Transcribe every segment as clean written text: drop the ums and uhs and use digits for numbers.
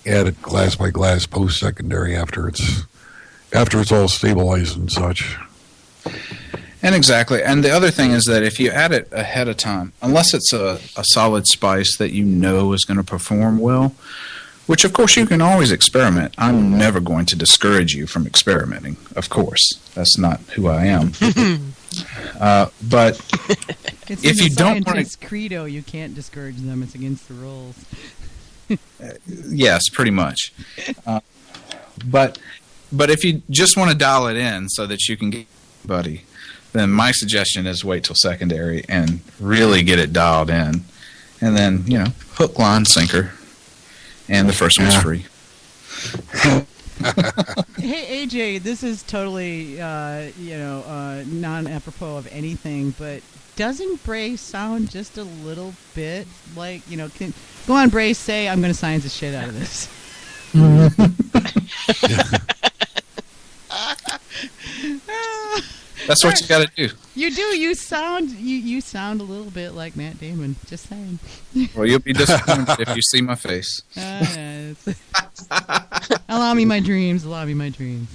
add it glass by glass post-secondary after it's all stabilized and such. And exactly. And the other thing is that if you add it ahead of time, unless it's a solid spice that you know is going to perform well, which of course you can always experiment. I'm never going to discourage you from experimenting, of course. That's not who I am. But it's if you don't want to credo, you can't discourage them. It's against the rules. Yes, pretty much. But if you just want to dial it in so that you can get buddy, then my suggestion is wait till secondary and really get it dialed in. And then, hook, line, sinker. And the first one's free. Hey, AJ, this is totally, non-apropos of anything, but doesn't Bray sound just a little bit like, go on, Bray, say, I'm going to science the shit out of this. That's what you got to do. You do. You sound a little bit like Matt Damon. Just saying. Well, you'll be disappointed if you see my face. Allow me my dreams. Allow me my dreams.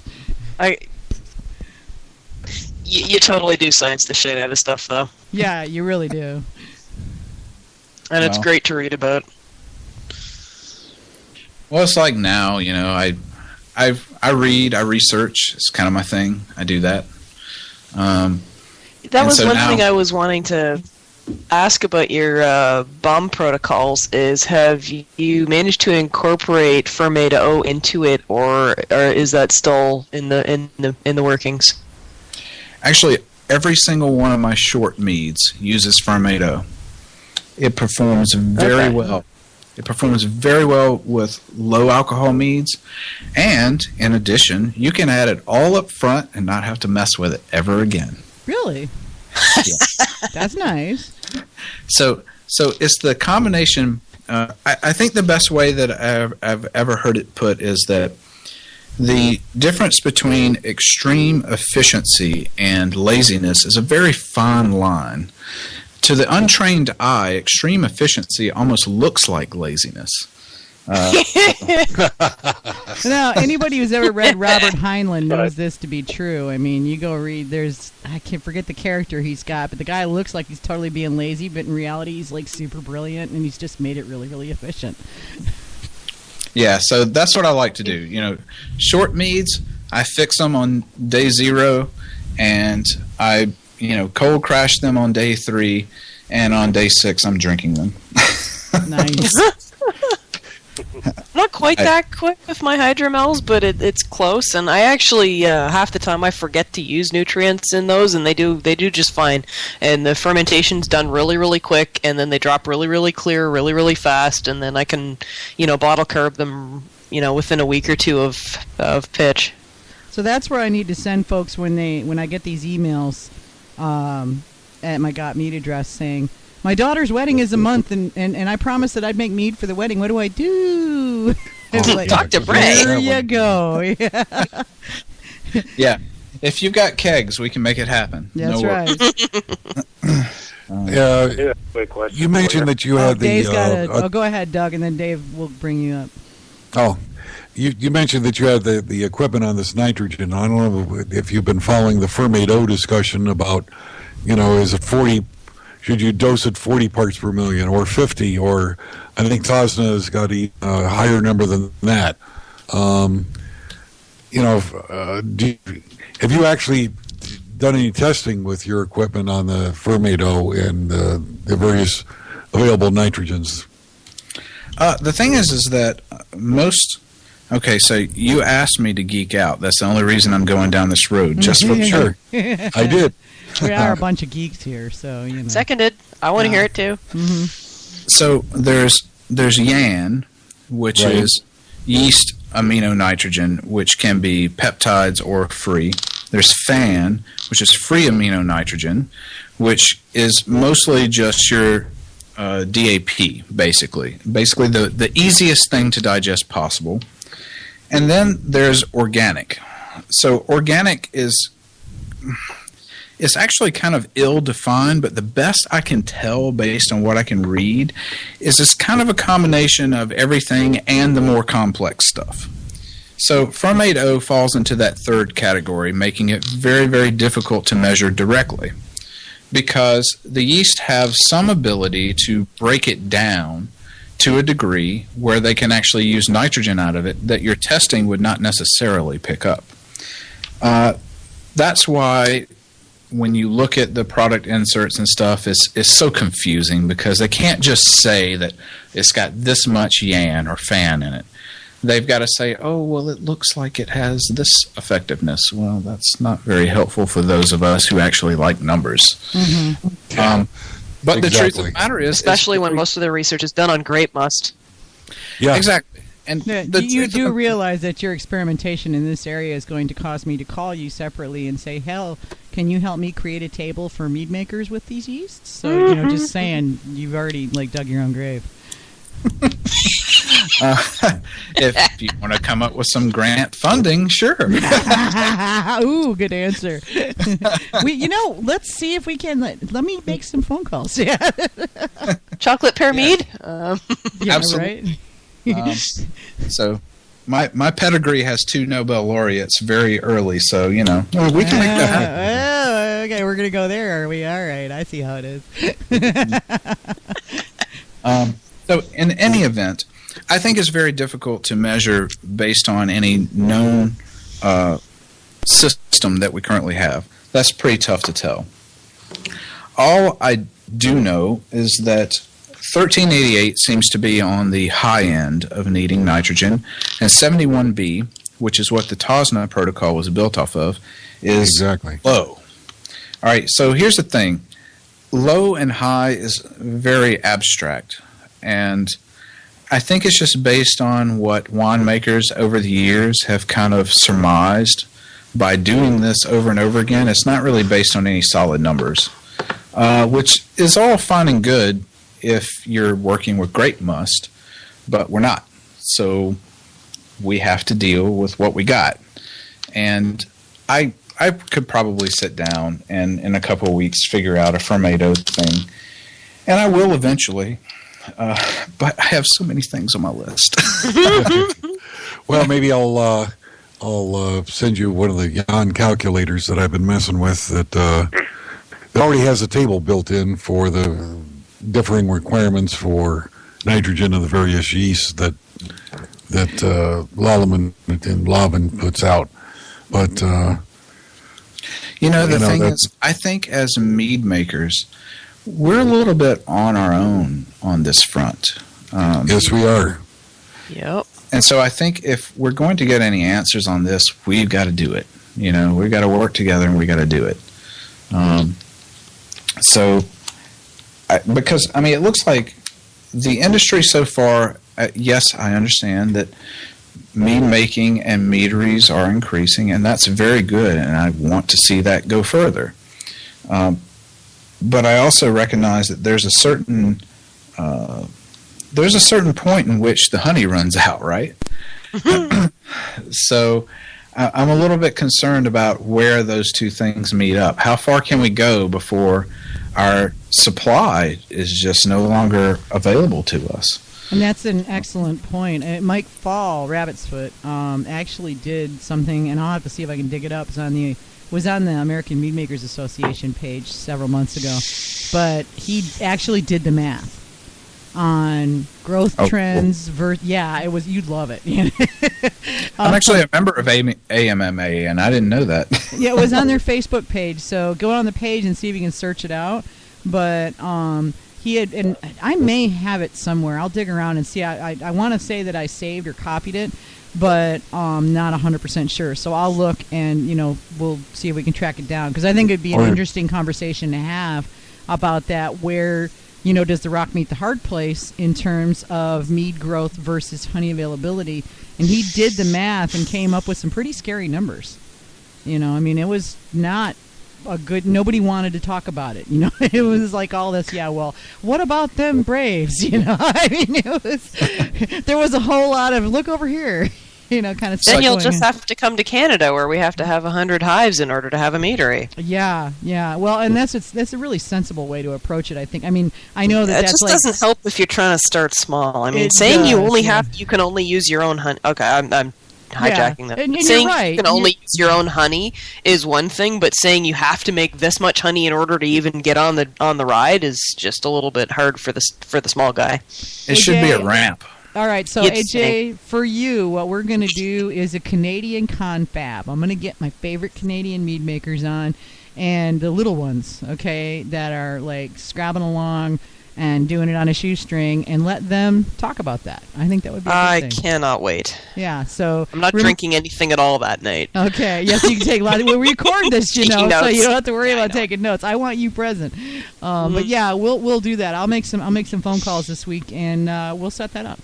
You totally do science the shit out of stuff, though. Yeah, you really do. And it's great to read about. Well, it's like now, I read, I research. It's kind of my thing. I do that. That was one thing I was wanting to ask about your BOMM protocols. Is have you managed to incorporate Fermentation into it, or is that still in the workings? Actually, every single one of my short meads uses Fermentation. It performs very well. It performs very well with low alcohol meads, and in addition, you can add it all up front and not have to mess with it ever again. Really? Yes. That's nice. So it's the combination. I think the best way that I've ever heard it put is that the difference between extreme efficiency and laziness is a very fine line. To the untrained eye, extreme efficiency almost looks like laziness. Now, anybody who's ever read Robert Heinlein knows this to be true. I mean, you go read, I can't forget the character he's got, but the guy looks like he's totally being lazy, but in reality he's like super brilliant, and he's just made it really, really efficient. Yeah, so that's what I like to do. Short meads, I fix them on day 0, and I cold crash them on day 3, and on day 6, I'm drinking them. Nice. Not quite that quick with my hydromels, but it's close. And I actually half the time I forget to use nutrients in those, and they do just fine. And the fermentation's done really, really quick, and then they drop really, really clear, really, really fast, and then I can bottle curb them within a week or two of pitch. So that's where I need to send folks when I get these emails at my GotMead address saying, my daughter's wedding is a month, and I promised that I'd make mead for the wedding. What do I do? Talk to Bray. There you go. Yeah. Yeah. If you've got kegs, we can make it happen. That's right. Quick question. You mentioned that you had Dave's got go ahead, Doug, and then Dave will bring you up. Oh, you mentioned that you had the equipment on this nitrogen. I don't know if you've been following the Fermentation discussion about, is it 40? Should you dose it 40 parts per million or 50? Or I think Tosna has got a higher number than that. Have you actually done any testing with your equipment on the Fermentation and the various available nitrogens? The thing is that most... Okay, so you asked me to geek out. That's the only reason I'm going down this road. Just for sure. I did. We are a bunch of geeks here, so Seconded. I want to hear it too. Mm-hmm. So there's YAN, which is yeast amino nitrogen, which can be peptides or free. There's FAN, which is free amino nitrogen, which is mostly just your DAP, basically. Basically the easiest thing to digest possible. And then there's organic. So organic is... It's actually kind of ill-defined, but the best I can tell based on what I can read is it's kind of a combination of everything and the more complex stuff. So Fermate O falls into that third category, making it very, very difficult to measure directly because the yeast have some ability to break it down to a degree where they can actually use nitrogen out of it that your testing would not necessarily pick up. That's why when you look at the product inserts and stuff, it's so confusing because they can't just say that it's got this much yan or fan in it. They've got to say, oh, well, it looks like it has this effectiveness. Well, that's not very helpful for those of us who actually like numbers. Mm-hmm. But the truth of the matter is... Especially when most of the research is done on grape must. Yeah. Exactly. And you do realize that your experimentation in this area is going to cause me to call you separately and say, hell, can you help me create a table for mead makers with these yeasts? So, just saying, you've already, dug your own grave. If you want to come up with some grant funding, sure. Ooh, good answer. Let's see if we can. Let me make some phone calls. Yeah. Chocolate pear mead? Yeah, absolutely. Right? So my pedigree has 2 Nobel laureates very early, so, we can make that happen. Okay, we're going to go there, are we? All right, I see how it is. So in any event, I think it's very difficult to measure based on any known system that we currently have. That's pretty tough to tell. All I do know is that 1388 seems to be on the high end of needing nitrogen, and 71B, which is what the Tosna protocol was built off of, is exactly low. All right, so here's the thing. Low and high is very abstract. And I think it's just based on what winemakers over the years have kind of surmised by doing this over and over again. It's not really based on any solid numbers, which is all fine and good if you're working with grape must, but we're not. So we have to deal with what we got. And I could probably sit down and in a couple of weeks figure out a Fermate thing, and I will eventually. But I have so many things on my list. Well, maybe I'll send you one of the Jan calculators that I've been messing with that it already has a table built in for the differing requirements for nitrogen of the various yeasts that Lallemand and Lavin puts out. But the thing is, I think as mead makers, we're a little bit on our own on this front. Yes, we are. Yep. And so I think if we're going to get any answers on this, we've got to do it. We've got to work together and we've got to do it. Because it looks like the industry so far, yes, I understand that mead making and meaderies are increasing, and that's very good, and I want to see that go further. But I also recognize that there's a certain point in which the honey runs out, right? So I'm a little bit concerned about where those two things meet up. How far can we go before our supply is just no longer available to us? And that's an excellent point. Mike Fall, Rabbit's Foot, actually did something, and I'll have to see if I can dig it up. Was on the American Mead Makers Association page several months ago, but he actually did the math on growth trends. Cool. It was, you'd love it. I'm actually a member of AMMA, and I didn't know that. Yeah, it was on their Facebook page, so go on the page and see if you can search it out. But he had, and I may have it somewhere. I'll dig around and see. I want to say that I saved or copied it, but not 100% sure. So I'll look and, we'll see if we can track it down. Because I think it'd be an interesting conversation to have about that, where, does the rock meet the hard place in terms of mead growth versus honey availability. And he did the math and came up with some pretty scary numbers. It was not a good, nobody wanted to talk about it. It was like all this, what about them Braves? It was, there was a whole lot of, look over here. kind of. Then you'll just have to come to Canada, where we have to have 100 hives in order to have a meadery. Yeah. Well, and that's a really sensible way to approach it, I think. I mean, I know that it just doesn't help if you're trying to start small. I mean, saying you can only use your own honey. Okay, I'm hijacking that. And saying you're right. you can only use your own honey is one thing, but saying you have to make this much honey in order to even get on the ride is just a little bit hard for the small guy. It should be a ramp. All right, so AJ, for you, what we're going to do is a Canadian confab. I'm going to get my favorite Canadian mead makers on, and the little ones, okay, that are like scrabbing along and doing it on a shoestring, and let them talk about that. I think that would be a good thing. I cannot wait. Yeah, so... I'm not drinking anything at all that night. Okay, yes, you can take a lot. We'll record this, so you don't have to worry about taking notes. I want you present. But yeah, we'll do that. I'll make some phone calls this week, and we'll set that up.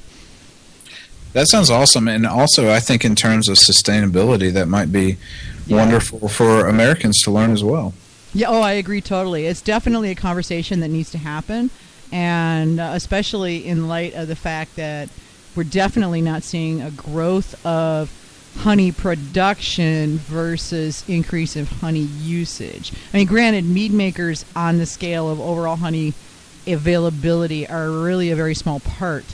That sounds awesome, and also I think in terms of sustainability, that might be wonderful for Americans to learn as well. Yeah, I agree totally. It's definitely a conversation that needs to happen. And especially in light of the fact that we're definitely not seeing a growth of honey production versus increase of honey usage. I mean, granted, mead makers on the scale of overall honey availability are really a very small part,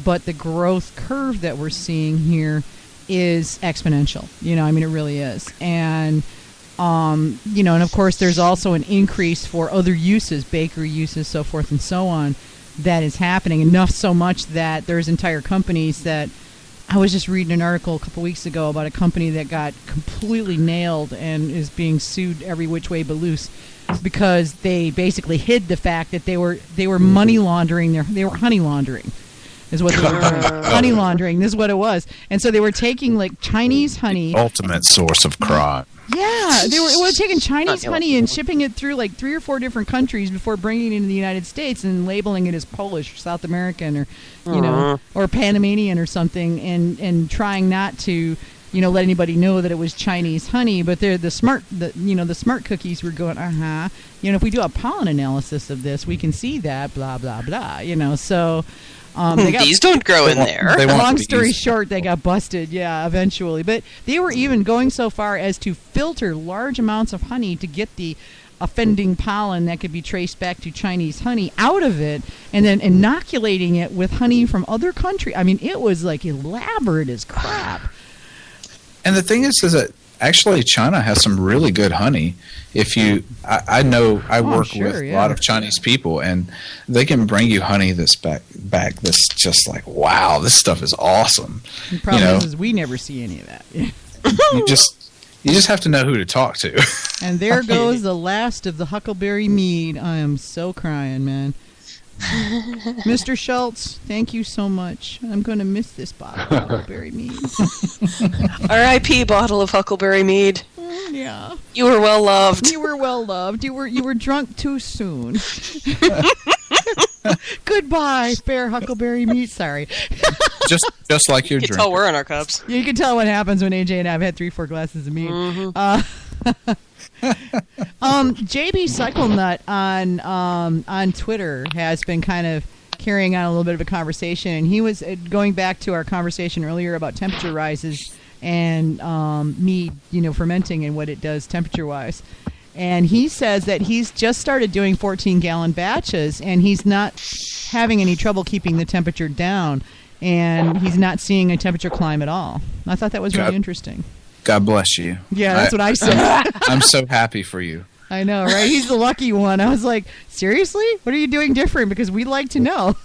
but the growth curve that we're seeing here is exponential. It really is. And and of course there's also an increase for other uses, bakery uses, so forth and so on, that is happening. Enough so much that there's entire companies that, I was just reading an article a couple weeks ago about a company that got completely nailed and is being sued every which way but loose because they basically hid the fact that they were money laundering, they were honey laundering. Is what they were honey laundering. This is what it was. And so they were taking like Chinese honey. Ultimate source of crime. Yeah, they were taking Chinese honey and shipping it through like 3 or 4 different countries before bringing it into the United States and labeling it as Polish or South American or or Panamanian or something, and trying not to let anybody know that it was Chinese honey. But the smart cookies were going, if we do a pollen analysis of this, we can see that blah blah blah. So. These don't grow in there. Long story short, they got busted, eventually. But they were even going so far as to filter large amounts of honey to get the offending pollen that could be traced back to Chinese honey out of it, and then inoculating it with honey from other countries. I mean, it was like elaborate as crap. And the thing is that actually China has some really good honey. I know I work with a lot of Chinese people, and they can bring you honey that's back that's just like, wow, this stuff is awesome. The problem is we never see any of that. You just have to know who to talk to. And there goes the last of the Huckleberry Mead. I am so crying, man. Mr. Schultz, thank you so much. I'm going to miss this bottle of Huckleberry Mead. R.I.P. bottle of Huckleberry Mead. Yeah. You were well loved. You were well loved. You were drunk too soon. Goodbye, fair Huckleberry Mead. Sorry. just like your drink. You can tell we're in our cups. You can tell what happens when AJ and I have had 3-4 glasses of mead. JB Cyclenut on Twitter has been kind of carrying on a little bit of a conversation, and he was going back to our conversation earlier about temperature rises and mead, fermenting and what it does temperature-wise. And he says that he's just started doing 14-gallon batches, and he's not having any trouble keeping the temperature down, and he's not seeing a temperature climb at all. I thought that was really interesting. God bless you. Yeah, that's what I said. I'm so happy for you. I know, right? He's the lucky one. I was like, seriously? What are you doing different? Because we'd like to know.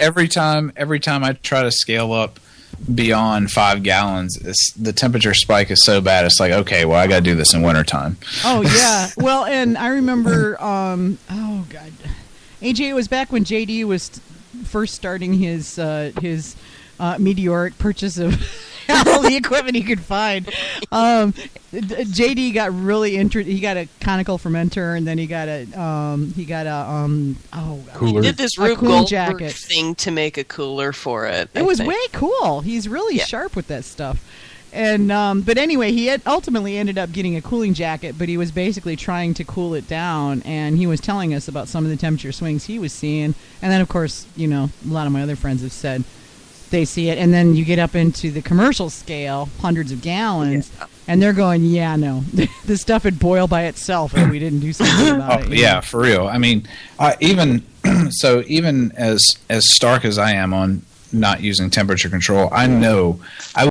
Every time I try to scale up beyond 5 gallons, the temperature spike is so bad. It's like, okay, well, I got to do this in wintertime. Oh, yeah. Well, and I remember, AJ, it was back when JD was first starting his meteoric purchase of all the equipment he could find. JD got really interested. He got a conical fermenter, and then he got a cooler. He did this Rube Goldberg thing to make a cooler for it. It was way cool. He's really sharp with that stuff. And but anyway, he had ultimately ended up getting a cooling jacket, but he was basically trying to cool it down, and he was telling us about some of the temperature swings he was seeing. And then, of course, a lot of my other friends have said, they see it, and then you get up into the commercial scale, hundreds of gallons, and they're going, yeah, no, this stuff would boil by itself if we didn't do something about it. Yeah, for real. I mean, even as stark as I am on not using temperature control, I know I